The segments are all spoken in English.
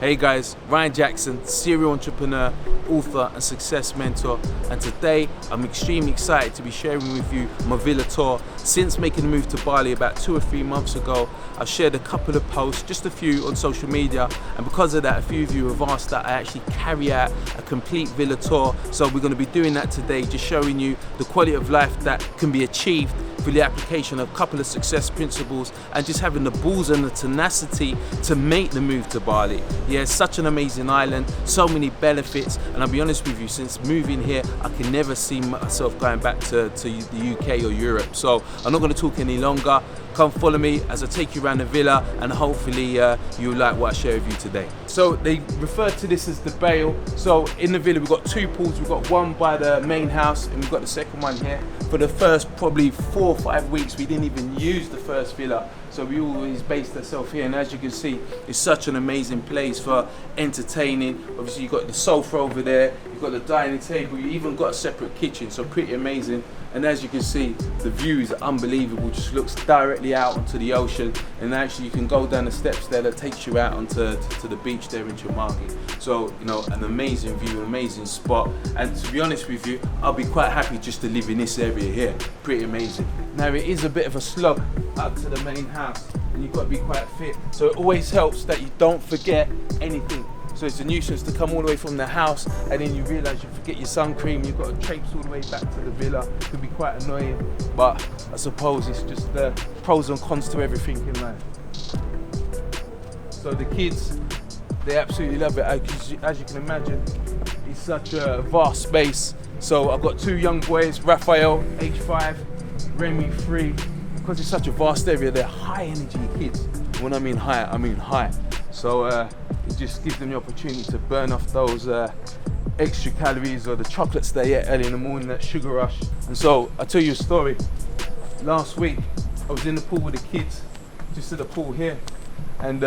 Hey guys, Ryan Jackson, serial entrepreneur, author and success mentor, and today I'm extremely excited to be sharing with you my villa tour. Since making the move to Bali about 2 or 3 months ago, I've shared a couple of posts, just a few on social media, and because of that a few of you have asked that I actually carry out a complete villa tour. So we're going to be doing that today, just showing you the quality of life that can be achieved through the application of a couple of success principles and just having the balls and the tenacity to make the move to Bali. Yeah, it's such an amazing island, so many benefits, and I'll be honest with you, since moving here I can never see myself going back to the UK or Europe. So I'm not going to talk any longer. Come follow me as I take you around the villa, and hopefully you'll like what I share with you today. So they refer to this as the Bale. So in the villa we've got 2 pools. We've got one by the main house and we've got the second one here. For the first probably 4 or 5 weeks we didn't even use the first villa, so we always based ourselves here, and as you can see it's such an amazing place for entertaining. Obviously you've got the sofa over there, you've got the dining table, you even got a separate kitchen, so pretty amazing. And as you can see, the views are unbelievable, just looks directly out onto the ocean, and actually you can go down the steps there that takes you out onto the beach there in Chamagi. So, you know, an amazing view, an amazing spot, and to be honest with you, I'll be quite happy just to live in this area here. Pretty amazing. Now it is a bit of a slog up to the main house, and you've got to be quite fit, so it always helps that you don't forget anything. So it's a nuisance to come all the way from the house and then you realise you forget your sun cream, you've got to traipse all the way back to the villa. It can be quite annoying, but I suppose it's just the pros and cons to everything in life. So the kids, they absolutely love it. As you can imagine, it's such a vast space. So I've got 2 young boys, Raphael, age 5, Remy, 3. Because it's such a vast area, they're high energy kids. When I mean high, I mean high. So it just gives them the opportunity to burn off those extra calories or the chocolates they ate early in the morning, that sugar rush. And so I'll tell you a story. Last week I was in the pool with the kids, just at the pool here, and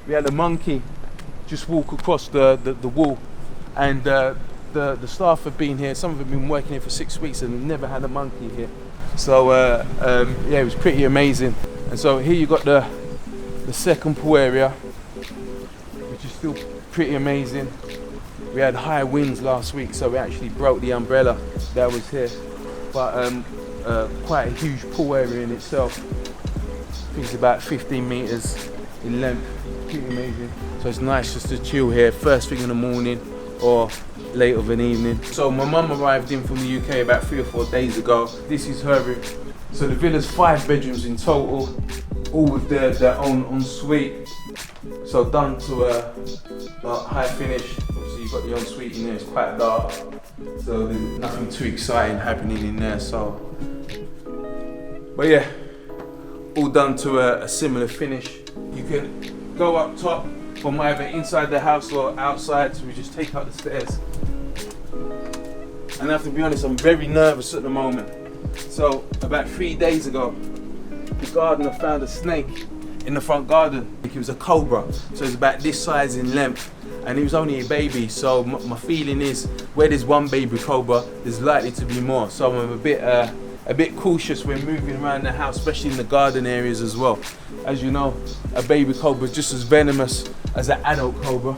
we had a monkey just walk across the wall, and the staff have been here, some of them have been working here for 6 weeks and they've never had a monkey here. So yeah, it was pretty amazing. And so here you got the second pool area, which is still pretty amazing. We had high winds last week, so we actually broke the umbrella that was here. But quite a huge pool area in itself. I think it's about 15 meters in length. Pretty amazing. So it's nice just to chill here first thing in the morning or late of an evening. So my mum arrived in from the UK about 3 or 4 days ago. This is her room. So the villa's 5 bedrooms in total, all with their own ensuite. So done to a high finish. Obviously you've got the ensuite in there, it's quite dark, so there's nothing too exciting happening in there. So, but yeah, all done to a similar finish. You can go up top from either inside the house or outside, so we just take out the stairs. And I have to be honest, I'm very nervous at the moment. So about 3 days ago, the gardener found a snake in the front garden. It was a cobra, so it's about this size in length, and it was only a baby. So my feeling is, where there's one baby cobra, there's likely to be more. So I'm a bit cautious when moving around the house, especially in the garden areas as well. As you know, a baby cobra is just as venomous as an adult cobra,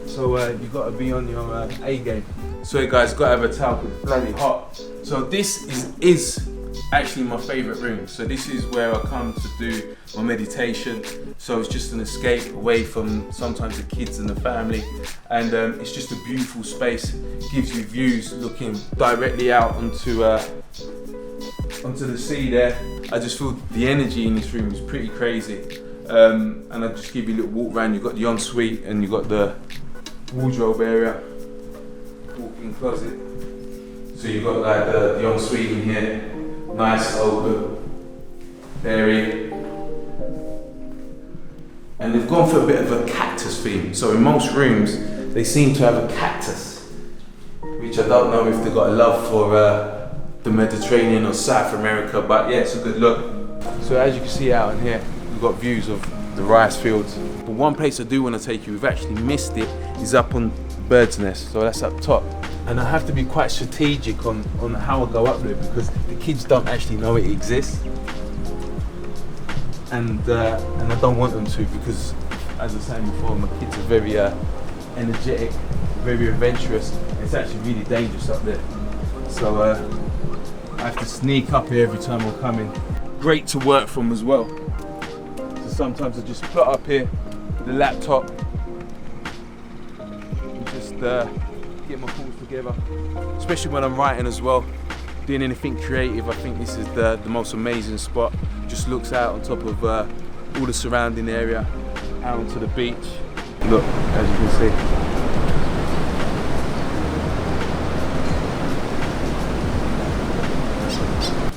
so you've got to be on your A game. So you guys, got to have a towel because it's bloody hot. So this is actually my favourite room. So this is where I come to do my meditation. So it's just an escape away from sometimes the kids and the family, and it's just a beautiful space. Gives you views looking directly out onto the sea there. I just feel the energy in this room is pretty crazy. And I'll just give you a little walk around. You've got the ensuite and you've got the wardrobe area, walk-in closet. So you've got like the ensuite in here, nice open, airy. And they've gone for a bit of a cactus theme. So in most rooms, they seem to have a cactus, which I don't know if they've got a love for the Mediterranean or South America, but yeah, it's a good look. So as you can see out in here, we've got views of the rice fields. But one place I do want to take you, we've actually missed it, is up on Bird's Nest, so that's up top. And I have to be quite strategic on how I go up there because the kids don't actually know it exists. And I don't want them to, because as I was saying before, my kids are very energetic, very adventurous. It's actually really dangerous up there. So I have to sneak up here every time I'm coming. Great to work from as well. So sometimes I just put up here the laptop and just get my thoughts together. Especially when I'm writing as well, doing anything creative. I think this is the most amazing spot. Just looks out on top of all the surrounding area, out onto the beach. Look, as you can see.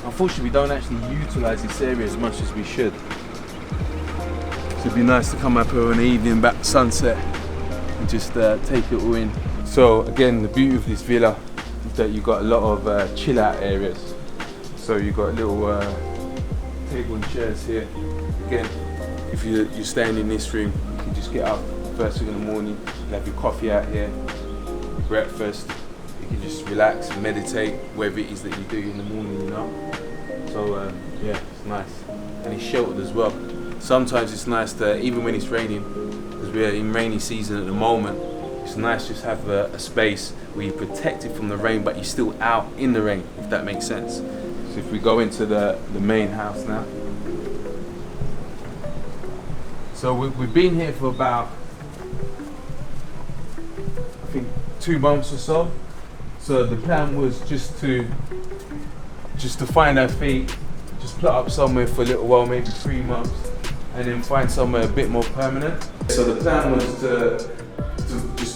Unfortunately, we don't actually utilise this area as much as we should. So it'd be nice to come up here in the evening, back sunset, and just take it all in. So again, the beauty of this villa is that you've got a lot of chill out areas. So you've got little table and chairs here. Again, if you're staying in this room, you can just get up first thing in the morning, you have your coffee out here, your breakfast. You can just relax and meditate, whatever it is that you do in the morning, you know. So yeah, it's nice, and it's sheltered as well. Sometimes it's nice to, even when it's raining, because we're in rainy season at the moment, it's nice just have a space where you're protected from the rain, but you're still out in the rain, if that makes sense. So if we go into the main house now. So we've been here for about, I think, 2 months or so. So the plan was just to find our feet, just put up somewhere for a little while, maybe 3 months, and then find somewhere a bit more permanent. So the plan was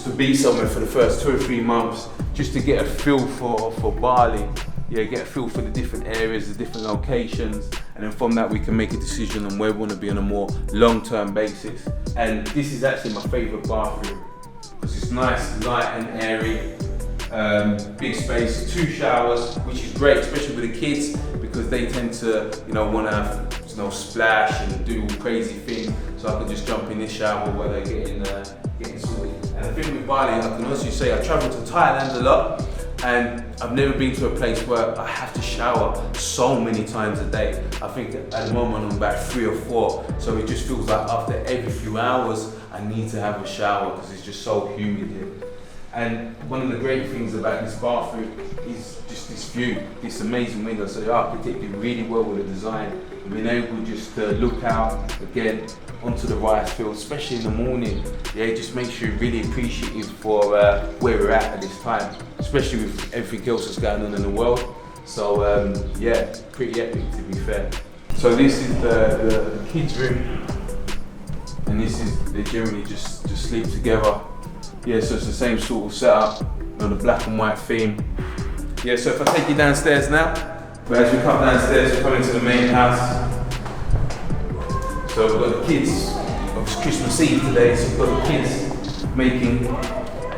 to be somewhere for the first 2 or 3 months, just to get a feel for Bali. Yeah, get a feel for the different areas, the different locations, and then from that we can make a decision on where we want to be on a more long-term basis. And this is actually my favourite bathroom, because it's nice, light and airy. Big space, 2 showers, which is great, especially with the kids, because they tend to, want to have, splash and do all crazy things. So I can just jump in this shower while they're getting sorted. And the thing with Bali, I can honestly say I travel to Thailand a lot, and I've never been to a place where I have to shower so many times a day. I think at the moment I'm about 3 or 4, so it just feels like after every few hours I need to have a shower because it's just so humid here. And one of the great things about this bathroom is just this view, this amazing window. So the architect did really well with the design. Being able just to look out again onto the rice field, especially in the morning. Yeah, it just makes you really appreciative for where we're at this time, especially with everything else that's going on in the world. So yeah, pretty epic to be fair. So this is the kids' room, and this is, they generally just sleep together. Yeah, so it's the same sort of setup, the black and white theme. Yeah, so if I take you downstairs now, but as we come downstairs, we come into the main house. So we've got the kids, it's Christmas Eve today, so we've got the kids making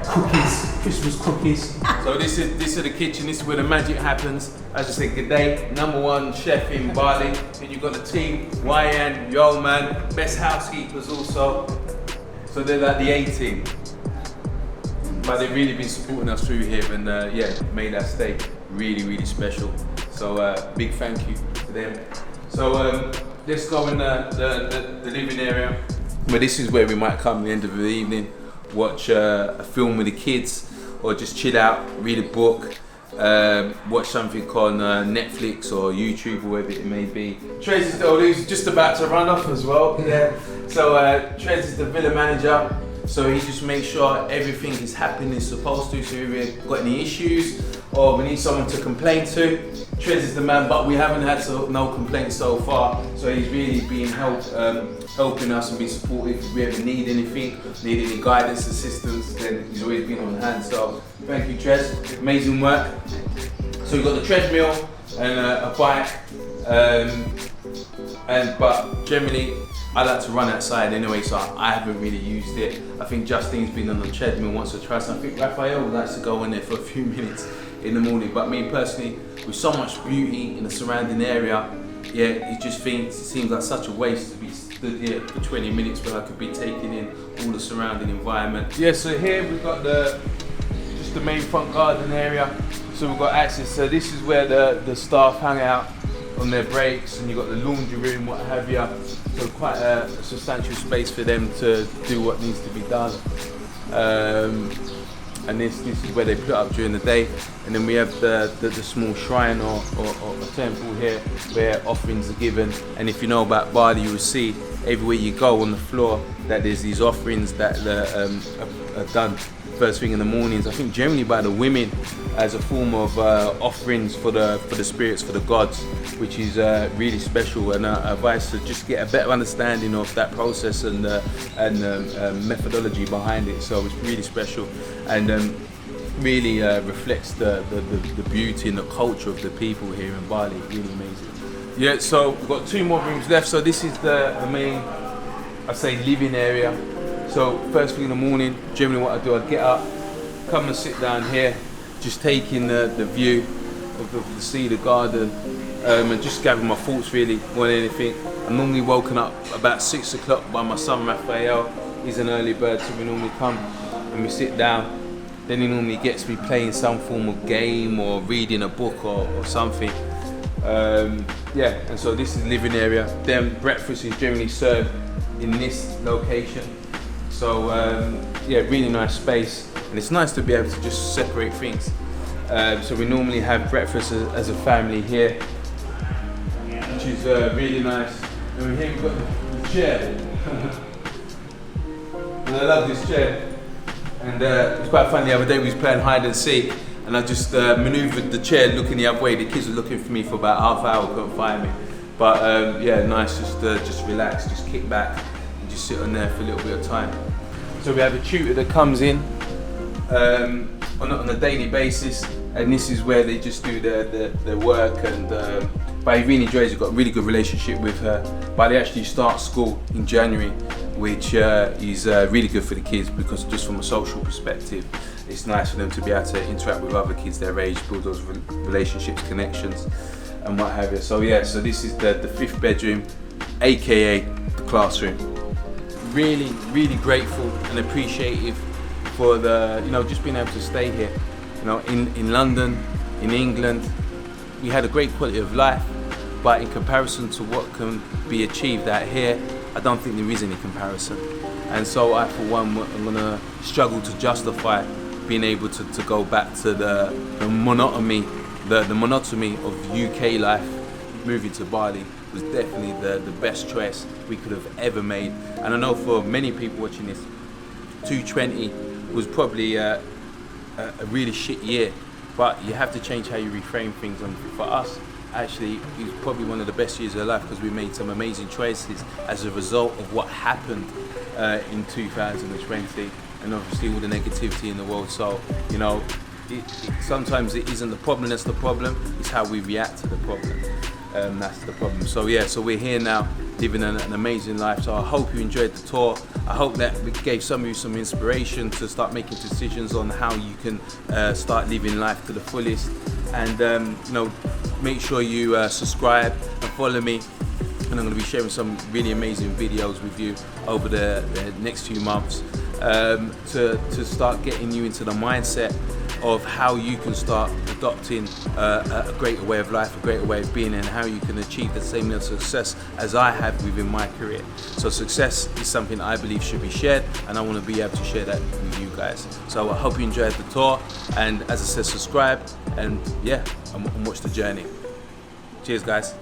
cookies, Christmas cookies. So this is the kitchen, this is where the magic happens. As I said, good day, #1 chef in Bali. Then you've got the team, Ryan, your old man, best housekeepers also. So they're like the A-team. But they've really been supporting us through here, and yeah, made our stay really, really special. So big thank you to them. So let's go in the living area. But this is where we might come at the end of the evening, watch a film with the kids, or just chill out, read a book, watch something on Netflix or YouTube or wherever it may be. Trez is who's just about to run off as well. Yeah. So Trez is the villa manager. So he just makes sure everything is happening as supposed to. So if we've got any issues or we need someone to complain to, Trez is the man, but we haven't had no complaints so far. So he's really been helping us and being supportive. If we ever need anything, need any guidance, assistance, then he's always been on hand. So thank you, Trez, amazing work. So we've got the treadmill and a bike, but generally, I like to run outside anyway, so I haven't really used it. I think Justine's been on the treadmill once or twice. I think Raphael likes to go in there for a few minutes in the morning. But me personally, with so much beauty in the surrounding area, yeah, it just seems like such a waste to be stood here for 20 minutes when I could be taking in all the surrounding environment. Yeah, so here we've got just the main front garden area. So we've got access. So this is where the staff hang out on their breaks, and you've got the laundry room, what have you. So quite a substantial space for them to do what needs to be done. And this is where they put up during the day. And then we have the small shrine or a temple here where offerings are given. And if you know about Bali, you will see everywhere you go on the floor that there's these offerings that are done first thing in the mornings. I think generally by the women as a form of offerings for the spirits, for the gods, which is really special. And I advise to just get a better understanding of that process and methodology behind it. So it's really special and really reflects the beauty and the culture of the people here in Bali. Really amazing. Yeah, so we've got 2 more rooms left. So this is the main, I say, living area. So first thing in the morning, generally what I do, I get up, come and sit down here, just taking the view of the sea, the garden, and just gather my thoughts really more than anything. I'm normally woken up about 6 o'clock by my son Raphael. He's an early bird, so we normally come and we sit down. Then he normally gets me playing some form of game or reading a book or something. Yeah, and so this is the living area. Then breakfast is generally served in this location. So yeah, really nice space, and it's nice to be able to just separate things. So we normally have breakfast as a family here, which is really nice. And here we've got the chair, and I love this chair. And it was quite funny, the other day we was playing hide and seek, and I just manoeuvred the chair looking the other way. The kids were looking for me for about half hour, couldn't find me. But yeah, nice, just relax, just kick back and just sit on there for a little bit of time. So we have a tutor that comes in on a daily basis, and this is where they just do their work. And but he really enjoys it. Got a really good relationship with her. But they actually start school in January, which is really good for the kids, because just from a social perspective, it's nice for them to be able to interact with other kids their age, build those relationships, connections, and what have you. So yeah, so this is the 5th bedroom, aka the classroom. Really, really grateful and appreciative for just being able to stay here. In London, in England, we had a great quality of life, but in comparison to what can be achieved out here, I don't think there is any comparison. And so I, for one, I'm gonna struggle to justify being able to go back to the monotony of UK life. Moving to Bali was definitely the best choice we could have ever made. And I know for many people watching this, 2020 was probably a really shit year, but you have to change how you reframe things. And for us, actually, it was probably one of the best years of our life, because we made some amazing choices as a result of what happened in 2020, and obviously all the negativity in the world. So, sometimes it isn't the problem that's the problem, it's how we react to the problem. That's the problem. So yeah, so we're here now, living an amazing life. So I hope you enjoyed the tour. I hope that we gave some of you some inspiration to start making decisions on how you can start living life to the fullest. And make sure you subscribe and follow me. And I'm going to be sharing some really amazing videos with you over the next few months to start getting you into the mindset of how you can start adopting a greater way of life, a greater way of being, and how you can achieve the same level of success as I have within my career. So success is something I believe should be shared, and I want to be able to share that with you guys. So I hope you enjoyed the tour, and as I said, subscribe, and yeah, and watch the journey. Cheers, guys.